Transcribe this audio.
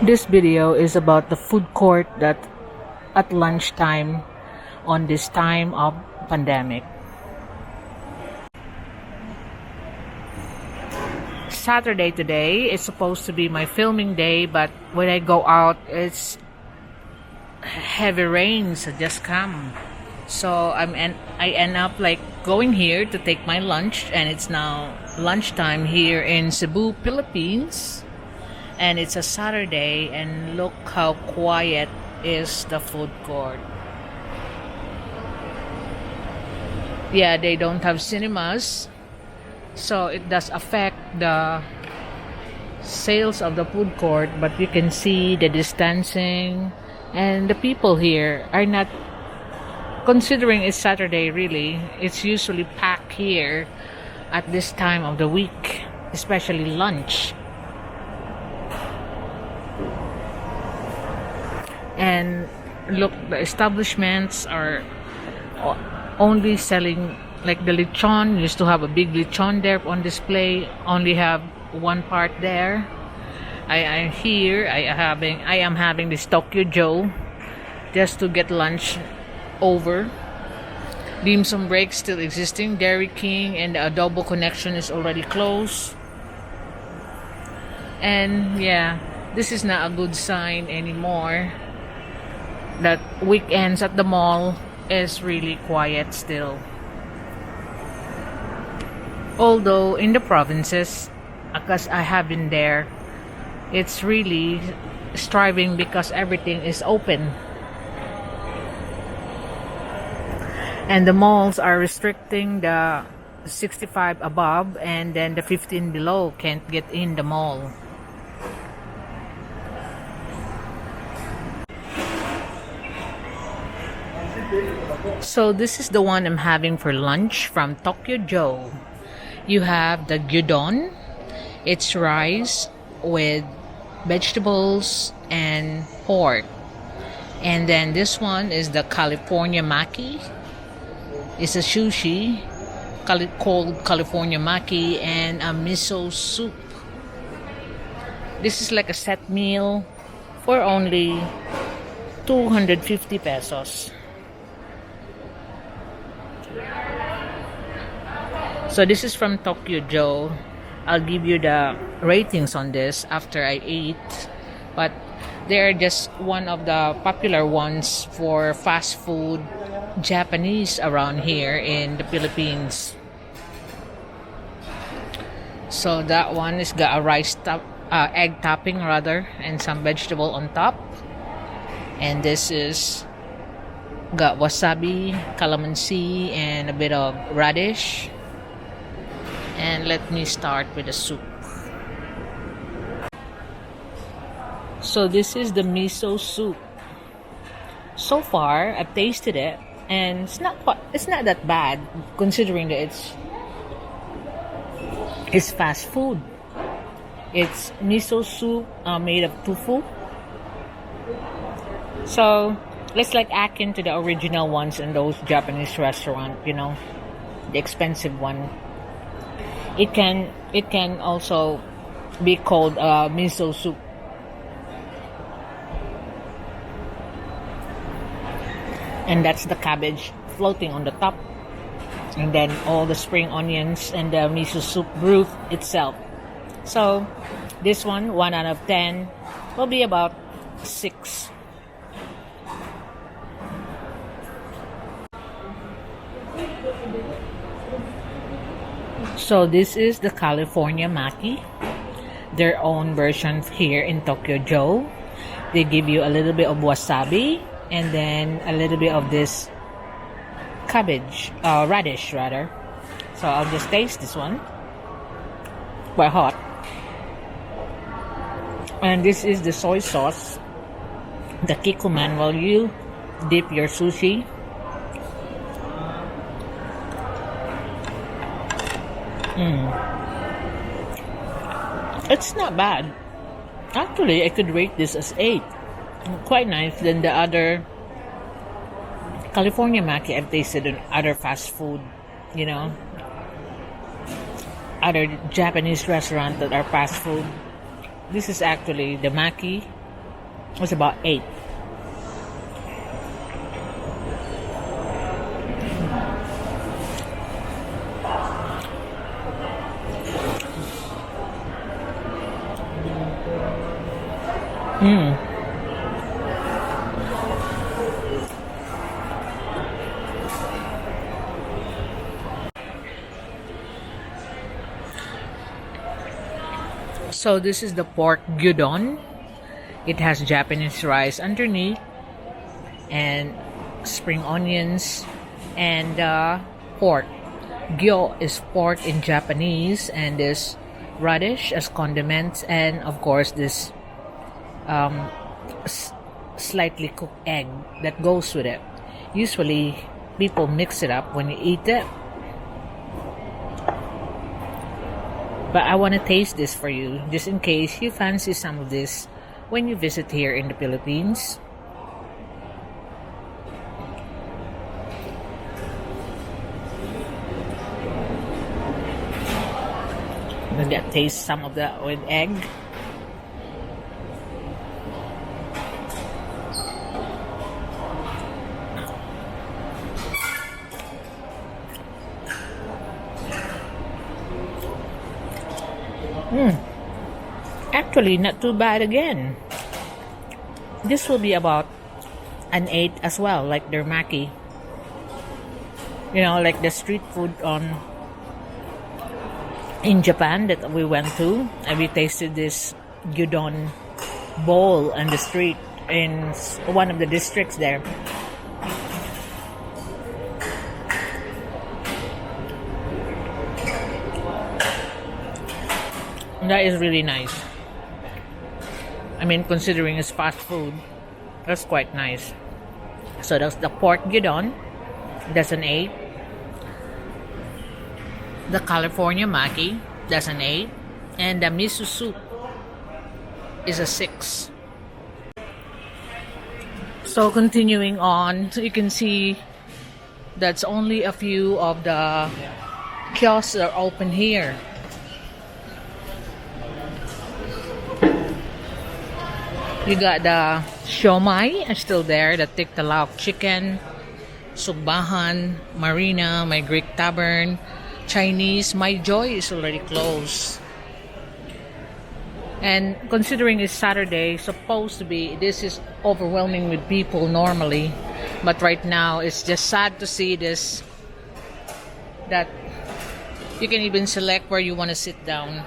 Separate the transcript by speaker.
Speaker 1: This video is about the food court that at lunchtime on this time of pandemic. Saturday today is supposed to be my filming day, but when I go out, it's heavy rains just come. So I end up like going here to take my lunch, and it's now lunchtime here in Cebu, Philippines. And it's a Saturday, and look how quiet is the food court. Yeah, they don't have cinemas, so it does affect the sales of the food court, but you can see the distancing, and the people here are not, considering it's Saturday, really it's usually packed here at this time of the week, especially lunch. And look, the establishments are only selling, like the lechon used to have a big lechon there on display, only have one part there. I am having this Tokyo Joe just to get lunch over. Dim sum break still existing. Dairy King and the Adobo connection is already closed. And yeah, this is not a good sign anymore, that weekends at the mall is really quiet still. Although in the provinces, because I have been there, it's really striving because everything is open. And the malls are restricting the 65 above, and then the 15 below can't get in the mall. So this is the one I'm having for lunch from Tokyo Joe. You have the Gyudon. It's rice with vegetables and pork. And then this one is the California maki. It's a sushi called California maki, and a miso soup. This is like a set meal for only 250 pesos. So this is from Tokyo Joe. I'll give you the ratings on this after I eat, but they're just one of the popular ones for fast food Japanese around here in the Philippines. So that one is got a egg topping rather, and some vegetable on top. And this is got wasabi, calamansi, and a bit of radish. And let me start with the soup. So this is the miso soup. So far, I've tasted it, and it's not that bad considering that it's fast food. It's miso soup made of tofu. So let's like akin to the original ones in those Japanese restaurant, the expensive one. It can also be called miso soup. And that's the cabbage floating on the top, and then all the spring onions and the miso soup broth itself. So this one 1 out of 10 will be about 6. So this is the California maki, their own version here in Tokyo Joe. They give you a little bit of wasabi, and then a little bit of this radish rather. So I'll just taste this one. Quite hot. And this is the soy sauce, the kikuman, while you dip your sushi. It's not bad. Actually, I could rate this as 8. Quite nice than the other California maki I've tasted in other fast food, other Japanese restaurants that are fast food. This is actually the maki It's about 8. So this is the pork gyudon. It has Japanese rice underneath and spring onions and pork. Gyo is pork in Japanese, and this radish as condiments, and of course this slightly cooked egg that goes with it. Usually people mix it up when you eat it, but I want to taste this for you just in case you fancy some of this when you visit here in the Philippines. Maybe I taste some of that with egg. Actually, not too bad again. This will be about an 8 as well, like their maki. You know, like the street food in Japan that we went to, and we tasted this Gyudon bowl on the street in one of the districts there. That is really nice. I mean, considering it's fast food, that's quite nice. So that's the pork gyudon. That's an 8. The California maki, that's an 8. And the miso soup is a 6. So continuing on, you can see that's only a few of the kiosks that are open here. You got the siomai are still there, the tiktalao chicken, sugbahan, marina, my Greek tavern, Chinese, my joy is already closed. And considering it's Saturday, supposed to be, this is overwhelming with people normally. But right now, it's just sad to see this, that you can even select where you want to sit down.